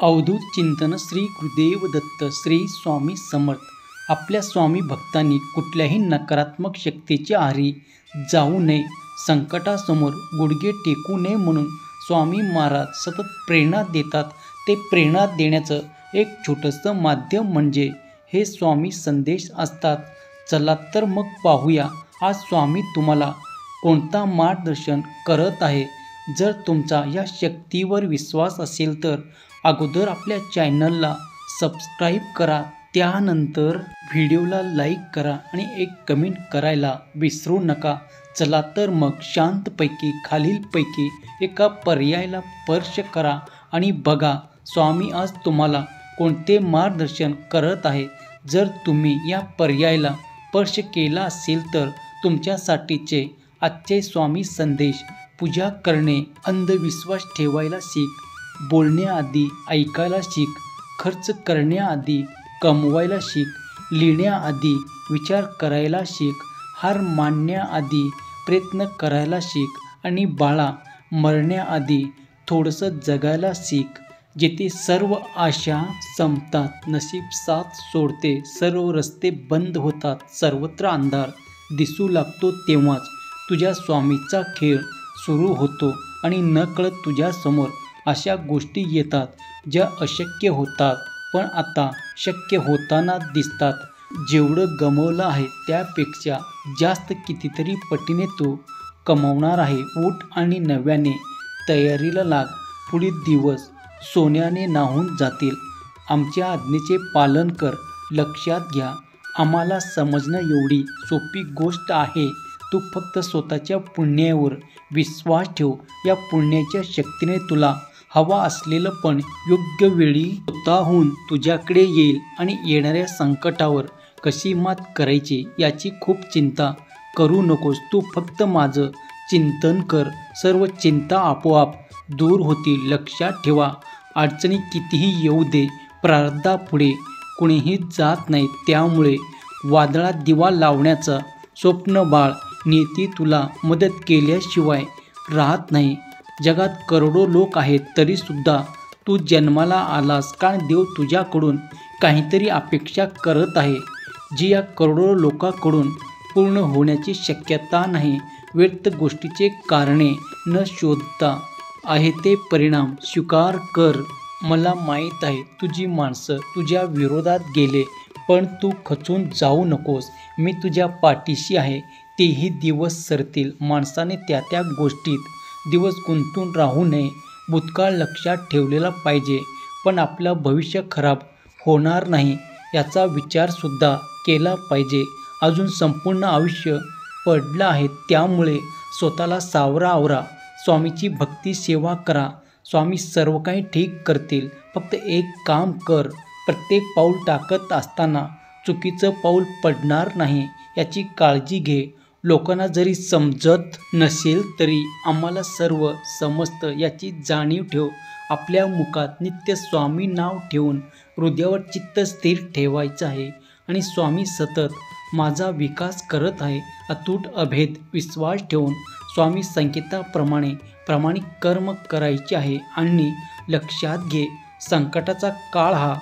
अवधूत चिंतन श्री गुरुदेव दत्त श्री स्वामी समर्थ. आपल्या स्वामी भक्तांनी कुठल्याही नकारात्मक शक्तीच्या आहारी जाऊ नये, संकटासमोर गुडघे टेकू नये म्हणून स्वामी महाराज सतत प्रेरणा देतात. ते प्रेरणा देण्याचं एक छोटंसं माध्यम म्हणजे हे स्वामी संदेश असतात. चला तर मग पाहूया आज स्वामी तुम्हाला कोणता मार्गदर्शन करत आहे. जर तुमचा या शक्तीवर विश्वास असेल तर अगोदर आपल्या चॅनलला सबस्क्राईब करा, त्यानंतर व्हिडिओला लाईक करा आणि एक कमेंट करायला विसरू नका. चला तर मग शांतपैकी खालीलपैकी एका पर्यायाला स्पर्श करा आणि बघा स्वामी आज तुम्हाला कोणते मार्गदर्शन करत आहे. जर तुम्ही या पर्यायाला स्पर्श केला असेल तर तुमच्यासाठीचे आजचे स्वामी संदेश: पूजा करणे, अंधविश्वास ठेवायला शिक, बोलण्याआधी ऐकायला शिक, खर्च करण्याआधी कमवायला शिक, लिहिण्याआधी विचार करायला शिक, हार मानण्याआधी प्रयत्न करायला शिक आणि बाळा, मरण्याआधी थोडंसं जगायला शिक. जिथे सर्व आशा संपतात, नशीब साथ सोडते, सर्व रस्ते बंद होतात, सर्वत्र अंधार दिसू लागतो, तेव्हाच तुझ्या स्वामीचा खेळ सुरू होतो आणि नकळत तुझ्यासमोर अशा गोष्टी येतात ज्या अशक्य होतात पण आता शक्य होताना दिसतात. जेवढं गमावलं आहे त्यापेक्षा जास्त कितीतरी पटीने तू कमावणार आहे. उठ आणि नव्याने तयारीला लाग. पुढील दिवस सोन्याने न्हाऊन जातील. आमच्या आज्ञेचे पालन कर. लक्षात घ्या, आम्हाला समजणं एवढी सोपी गोष्ट आहे. तू फक्त स्वतःच्या पुण्यावर विश्वास ठेव. या पुण्याच्या शक्तीने तुला हवा असलेलं पण योग्य वेळी स्वतःहून तुझ्याकडे येईल. आणि येणाऱ्या संकटावर कशी मात करायची याची खूप चिंता करू नकोस. तू फक्त माझं चिंतन कर. सर्व चिंता आपोआप दूर होतील. लक्षात ठेवा, अडचणी कितीही येऊ दे, प्रारब्धापुढे कुणीही जात नाही. त्यामुळे वादळात दिवा लावण्याचं स्वप्न बाळ. नियती तुला मदत केल्याशिवाय राहत नाही. जगात करोडो लोक आहेत तरीसुद्धा तू जन्माला आलास कारण देव तुझ्याकडून काहीतरी अपेक्षा करत आहे, जी या करोडो लोकांकडून पूर्ण होण्याची शक्यता नाही. व्यर्थ गोष्टीचे कारणे न शोधता आहे ते परिणाम स्वीकार कर. मला माहीत आहे तुझी माणसं तुझ्या विरोधात गेले, पण तू खचून जाऊ नकोस. मी तुझ्या पाठीशी आहे. तेही दिवस सरतील. माणसाने त्या गोष्टीत दिवस गुंतून राहू नये. भूतकाळ लक्षात ठेवलेला पाहिजे, पण आपलं भविष्य खराब होणार नाही याचा विचारसुद्धा केला पाहिजे. अजून संपूर्ण आयुष्य पडलं आहे, त्यामुळे स्वतःला आवरा. स्वामीची भक्ती सेवा करा. स्वामी सर्व काही ठीक करतील. फक्त एक काम कर, प्रत्येक पाऊल टाकत असताना चुकीचं पाऊल पडणार नाही याची काळजी घे. लोकांना जरी समजत नसेल तरी आम्हाला सर्व समजतं याची जाणीव ठेव. आपल्या मुखात नित्य स्वामी नाव ठेवून हृदयावर चित्त स्थिर ठेवायचं आहे आणि स्वामी सतत माझा विकास करत आहे. अतूट अभेद विश्वास ठेवून स्वामी संकेताप्रमाणे प्रामाणिक कर्म करायचे आहे. आणि लक्षात घे, संकटाचा काळ हा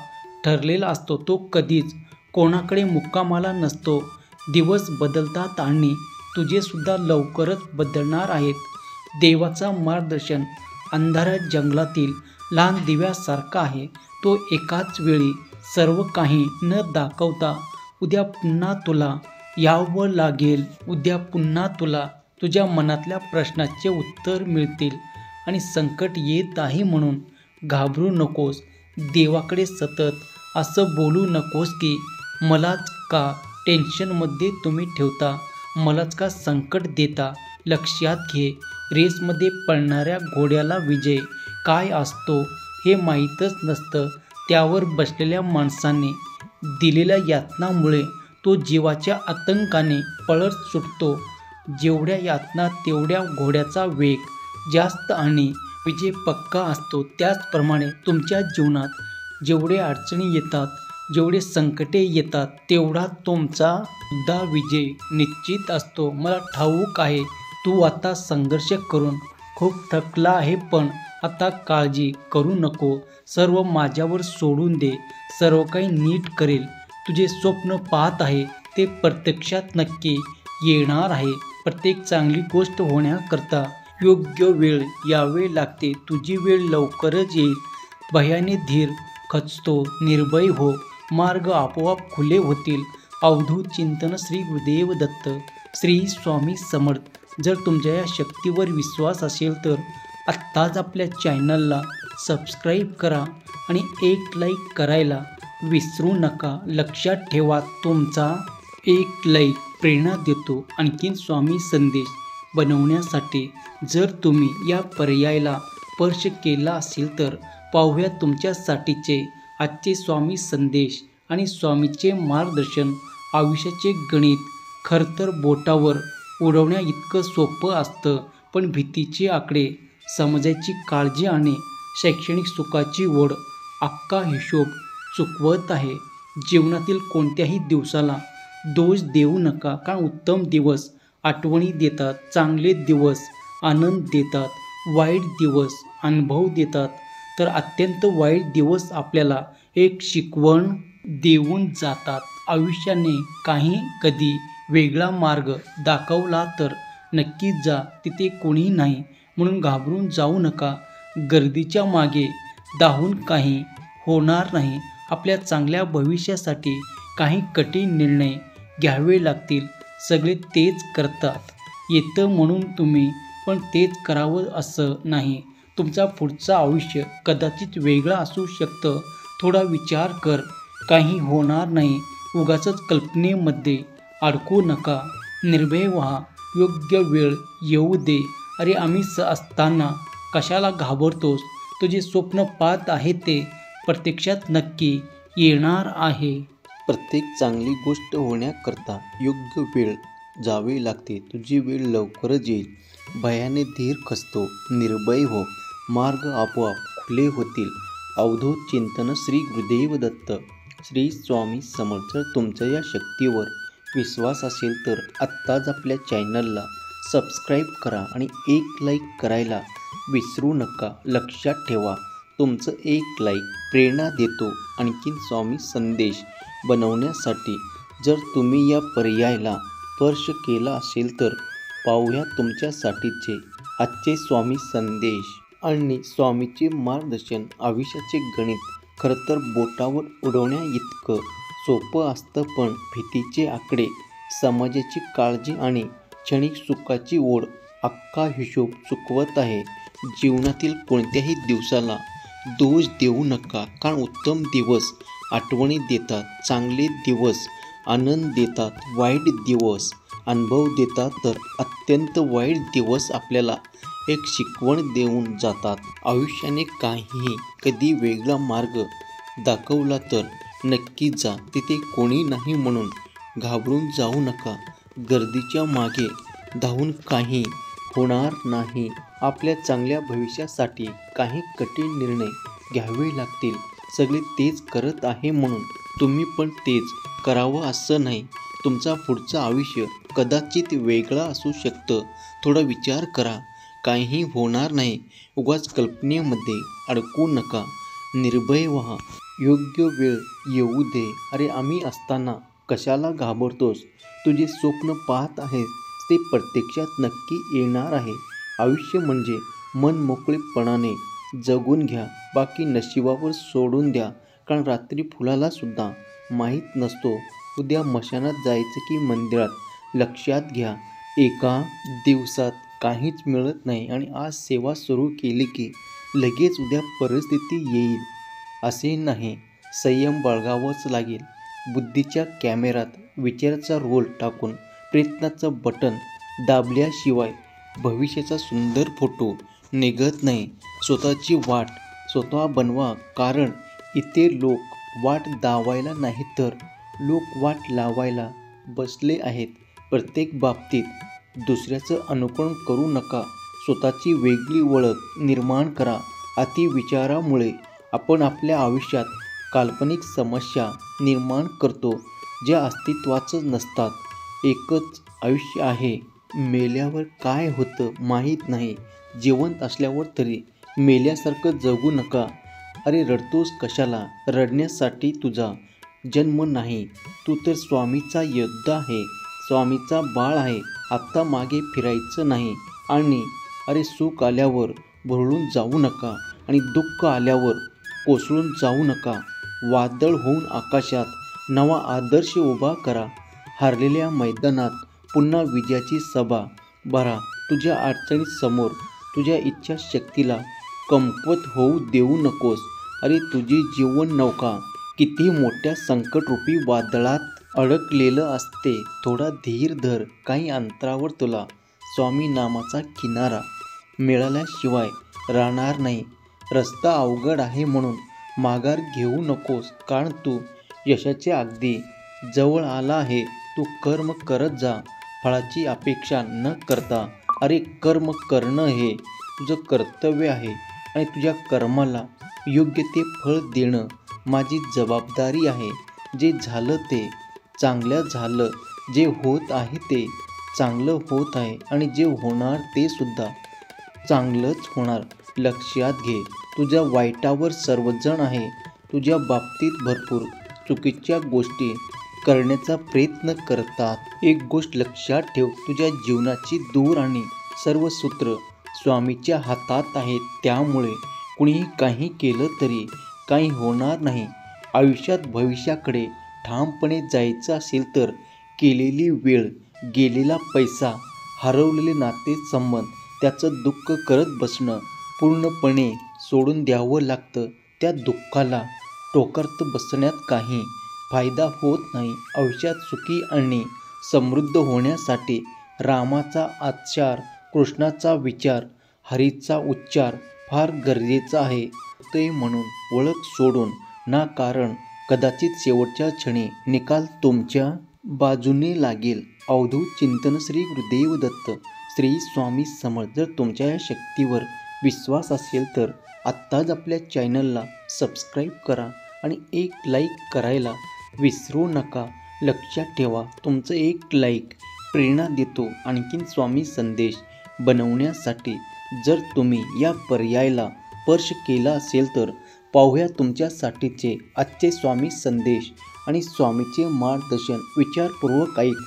ठरलेला असतो. तो कधीच कोणाकडे मुक्कामाला नसतो. दिवस बदलतात आणि तुझे सुद्धा लवकरच बदलणार आहेत. देवाचा मार्गदर्शन अंधाऱ्या जंगलातील लहान दिव्यासारखा आहे. तो एकाच वेळी सर्व काही न दाखवता उद्या पुन्हा तुला यावं लागेल. उद्या पुन्हा तुला तुझ्या मनातल्या प्रश्नाचे उत्तर मिळतील. आणि संकट येत आहे म्हणून घाबरू नकोस. देवाकडे सतत असं बोलू नकोस की मलाच का टेन्शनमध्ये तुम्ही ठेवता, मलाच का संकट देता. लक्षात घे, रेसमध्ये पळणाऱ्या घोड्याला विजय काय असतो हे माहीतच नसतं. त्यावर बसलेल्या माणसाने दिलेल्या यातनामुळे तो जीवाच्या आतंकाने पळत सुटतो. जेवढ्या यातना तेवढ्या घोड्याचा वेग जास्त आणि विजय पक्का असतो. त्याचप्रमाणे तुमच्या जीवनात जेवढे अडचणी येतात, जेवढे संकटे येतात, तेवढा तुमचा सुद्धा विजय निश्चित असतो. मला ठाऊक आहे तू आता संघर्ष करून खूप थकला आहे, पण आता काळजी करू नको. सर्व माझ्यावर सोडून दे. सर्व काही नीट करेल. तुझे स्वप्न पाहत आहे ते प्रत्यक्षात नक्की येणार आहे. प्रत्येक चांगली गोष्ट होण्याकरता योग्य वेळ यावे लागते. तुझी वेळ लवकरच येईल. भयाने धीर खचतो. निर्भय हो. मार्ग आपोआप खुले होतील. अवधूत चिंतन श्री गुरुदेव दत्त. श्री स्वामी समर्थ. जर तुमच्या या शक्तीवर विश्वास असेल तर आत्ताच आपल्या चॅनलला सबस्क्राईब करा आणि एक लाईक करायला विसरू नका. लक्षात ठेवा, तुमचा एक लाईक प्रेरणा देतो आणखीन स्वामी संदेश बनवण्यासाठी. जर तुम्ही या पर्यायाला स्पर्श केला असेल तर पाहूया तुमच्यासाठीचे आजचे स्वामी संदेश आणि स्वामीचे मार्गदर्शन. आयुष्याचे गणित खरं तर बोटावर उडवण्या इतकं सोपं असतं, पण भीतीचे आकडे, समाजाची काळजी आणि शैक्षणिक सुखाची ओढ अख्खा हिशोब चुकवत आहे. जीवनातील कोणत्याही दिवसाला दोष देऊ नका, कारण उत्तम दिवस आठवणी देतात, चांगले दिवस आनंद देतात, वाईट दिवस अनुभव देतात, तर अत्यंत वाईट दिवस आपल्याला एक शिकवण देऊन जातात. आयुष्याने कधी वेगळा मार्ग दाखवला तर नक्की जा. तिथे कोणी नाही म्हणून घाबरून जाऊ नका. गर्दीच्या मागे धावून काही होणार नाही. आपल्या चांगल्या भविष्यासाठी काही कठीण निर्णय घ्यावे लागतील. सगळे तेच करतात येतं म्हणून तुम्ही पण तेच करावं असं नाही. तुमचा पुढचं आयुष्य कदाचित वेगळं असू शकतं. थोडा विचार कर. काही होणार नाही. उगाचच कल्पनेमध्ये अडकू नका. निर्भय व्हा. योग्य वेळ येऊ दे. अरे आम्ही असताना कशाला घाबरतोस? तुझे स्वप्न पाहत आहे ते प्रत्यक्षात नक्की येणार आहे. प्रत्येक चांगली गोष्ट होण्याकरता योग्य वेळ जावे लागते. तुझी वेळ लवकरच येईल. भयाने धीर खचतो. निर्भय हो. मार्ग आपोआप खुले होतील. अवधूत चिंतन श्री गुरुदेव दत्त. श्री स्वामी समर्थ. जर तुमच्या या शक्तीवर विश्वास असेल तर आत्ताच आपल्या चॅनलला सबस्क्राईब करा आणि एक लाईक करायला विसरू नका. लक्षात ठेवा, तुमचं एक लाईक प्रेरणा देतो आणखीन स्वामी संदेश बनवण्यासाठी. जर तुम्ही या पर्यायाला स्पर्श केला असेल तर पाहूया तुमच्यासाठीचे आजचे स्वामी संदेश आणि स्वामीचे मार्गदर्शन. आयुष्याचे गणित खरं तर बोटावर उडवण्या इतकं सोपं असतं, पण भीतीचे आकडे, समाजाची काळजी आणि क्षणिक सुखाची ओढ अख्खा हिशोब चुकवत आहे. जीवनातील कोणत्याही दिवसाला दोष देऊ नका, कारण उत्तम दिवस आठवणी देतात, चांगले दिवस आनंद देतात, वाईट दिवस अनुभव देतात, तर अत्यंत वाईट दिवस आपल्याला एक शिकवण देऊन जातात. आयुष्याने कधी वेगळा मार्ग दाखवला तर नक्की जा. तिथे कोणी नाही म्हणून घाबरून जाऊ नका. गर्दीच्या मागे धावून काही होणार नाही. आपल्या चांगल्या भविष्यासाठी काही कठीण निर्णय घ्यावे लागतील. सगळे तेच करत आहे म्हणून तुम्ही पण तेच करावं असं नाही. तुमचा पुढचं आयुष्य कदाचित वेगळं असू शकतं. थोडा विचार करा. काहीही होणार नाही. उगाच कल्पनेमध्ये अडकू नका. निर्भय व्हा. योग्य वेळ येऊ दे. अरे आम्ही असताना कशाला घाबरतोस? तुझे स्वप्न पाहत आहेस ते प्रत्यक्षात नक्की येणार आहे. आयुष्य म्हणजे मन मोकळेपणाने जगून घ्या. बाकी नशिबावर सोडून द्या. कारण रात्री फुलाला सुद्धा माहीत नसतो उद्या मशानात जायचं की मंदिरात. लक्षात घ्या, एका दिवसात काहीच मिळत नाही आणि आज सेवा सुरू केली की लगेच उद्या परिस्थिती येईल असे नाही. संयम बाळगावाच लागेल. बुद्धीच्या कॅमेऱ्यात विचाराचा रोल टाकून प्रयत्नाचं बटन दाबल्याशिवाय भविष्याचा सुंदर फोटो निघत नाही. स्वतःची वाट स्वतः बनवा, कारण इथे लोक वाट दावायला नाही तर लोक वाट लावायला बसले आहेत. प्रत्येक बाबतीत दुसऱ्याचं अनुकरण करू नका. स्वतःची वेगळी ओळख निर्माण करा. अतिविचारामुळे आपण आपल्या आयुष्यात काल्पनिक समस्या निर्माण करतो ज्या अस्तित्वाचंच नसतात. एकच आयुष्य आहे. मेल्यावर काय होतं माहीत नाही. जिवंत असल्यावर तरी मेल्यासारखं जगू नका. अरे रडतोस कशाला? रडण्यासाठी तुझा जन्म नाही. तू तर स्वामीचा योद्धा आहे, स्वामीचा बाळ आहे. आत्ता मागे फिरायचं नाही. आणि अरे सुख आल्यावर भुरळून जाऊ नका आणि दुःख आल्यावर कोसळून जाऊ नका. वादळ होऊन आकाशात नवा आदर्श उभा करा. हारलेल्या मैदानात पुन्हा विजयाची सभा भरा. तुझ्या अडचणीसमोर तुझ्या इच्छाशक्तीला कमकुवत होऊ देऊ नकोस. अरे तुझी जीवन नौका किती मोठ्या संकटरूपी वादळात अडकलेलं असते. थोडा धीर धर. काही अंतरावर तुला स्वामी नामाचा किनारा मिळाल्याशिवाय राहणार नाही. रस्ता अवघड आहे म्हणून माघार घेऊ नकोस, कारण तू यशाच्या अगदी जवळ आला आहे. तू कर्म करत जा, फळाची अपेक्षा न करता. अरे कर्म करणं हे तुझं कर्तव्य आहे आणि तुझ्या कर्माला योग्य ते फळ देणं माझी जबाबदारी आहे. जे झालं ते चांगलं झालं, जे होत आहे ते चांगलं होत आहे आणि जे होणार ते सुद्धा चांगलंच होणार. लक्षात घे, तुझ्या वाईटावर सर्वजण आहे. तुझ्या बाबतीत भरपूर चुकीच्या गोष्टी करण्याचा प्रयत्न करतात. एक गोष्ट लक्षात ठेव, तुझ्या जीवनाची दूर आणि सर्व सूत्र स्वामीच्या हातात आहेत. त्यामुळे कुणीही काही केलं तरी काही होणार नाही. आयुष्यात भविष्याकडे ठामपणे जायचं असेल तर केलेली वेळ, गेलेला पैसा, हरवलेले नातेसंबंध त्याचं दुःख करत बसणं पूर्णपणे सोडून द्यावं लागतं. त्या दुःखाला टोकारत बसण्यात काही फायदा होत नाही. आयुष्यात सुखी आणि समृद्ध होण्यासाठी रामाचा आचार, कृष्णाचा विचार, हरीचा उच्चार फार गरजेचा आहे. ते म्हणून ओळख सोडून ना कारण कदाचित शेवटच्या क्षणी निकाल तुमच्या बाजूने लागेल. अवधूत चिंतन श्री गुरुदेव दत्त श्री स्वामी समर्थ. जर तुमच्या या शक्तीवर विश्वास असेल तर आत्ताच आपल्या चॅनलला सबस्क्राईब करा आणि एक लाईक करायला विसरू नका. लक्षात ठेवा, तुमचं एक लाईक प्रेरणा देतो आणखीन स्वामी संदेश बनवण्यासाठी. जर तुम्ही या पर्यायाला स्पर्श केला असेल तर पाहूया तुमच्यासाठीचे आजचे स्वामी संदेश आणि स्वामीचे मार्गदर्शन. विचारपूर्वक ऐक.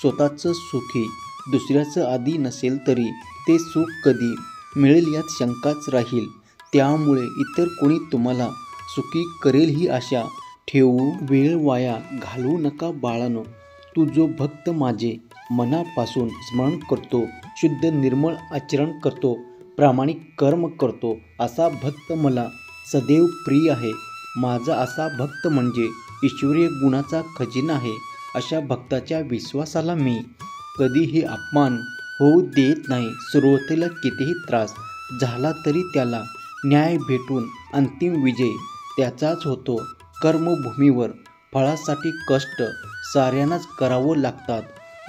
स्वतःचं सुखी दुसऱ्याचं आधी नसेल तरी ते सुख कधी मिळेल यात शंकाच राहील. त्यामुळे इतर कोणी तुम्हाला सुखी करेल ही आशा ठेवू वेळ वाया घालवू नका बाळानो. तू जो भक्त माझे मनापासून स्मरण करतो, शुद्ध निर्मळ आचरण करतो, प्रामाणिक कर्म करतो, असा भक्त मला सदैव प्रिय आहे. माझा असा भक्त म्हणजे ईश्वरीय गुणाचा खजिना आहे. अशा भक्ताच्या विश्वासाला मी कधीही अपमान होऊ देत नाही. सुरुवातीला कितीही त्रास झाला तरी त्याला न्याय भेटून अंतिम विजय त्याचाच होतो. कर्मभूमीवर फळासाठी कष्ट साऱ्यांनाच करावं लागतात.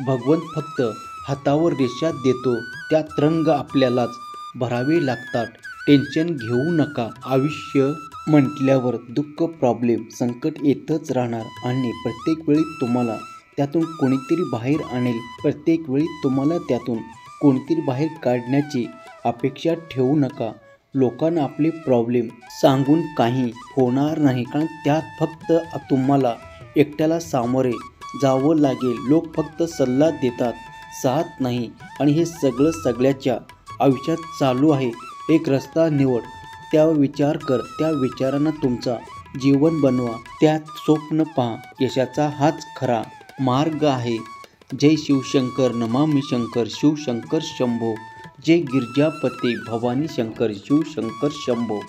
भगवंत फक्त हातावर रेषा देतो, त्यात रंग आपल्यालाच भरावे लागतात. टेन्शन घेऊ नका. आयुष्य म्हटल्यावर दुःख, प्रॉब्लेम, संकट येतच राहणार आणि प्रत्येक वेळी तुम्हाला त्यातून कोणीतरी बाहेर आणेल. प्रत्येक वेळी तुम्हाला त्यातून कोणीतरी बाहेर काढण्याची अपेक्षा ठेवू नका. लोकांना आपले प्रॉब्लेम सांगून काही होणार नाही, कारण त्यात फक्त तुम्हाला एकट्याला सामोरे जावं लागेल. लोक फक्त सल्ला देतात, साथ नाही. आणि हे सगळं सगळ्याच्या आयुष्यात चालू आहे. एक रस्ता निवड, त्यावर विचार कर, त्या विचारांना तुमचा जीवन बनवा, त्यात स्वप्न पहा. यशाचा हाच खरा मार्ग आहे. जय शिवशंकर, नमामि शंकर, शिवशंकर शंभो. जय गिरिजापते भवानी शंकर, शिवशंकर शंभो.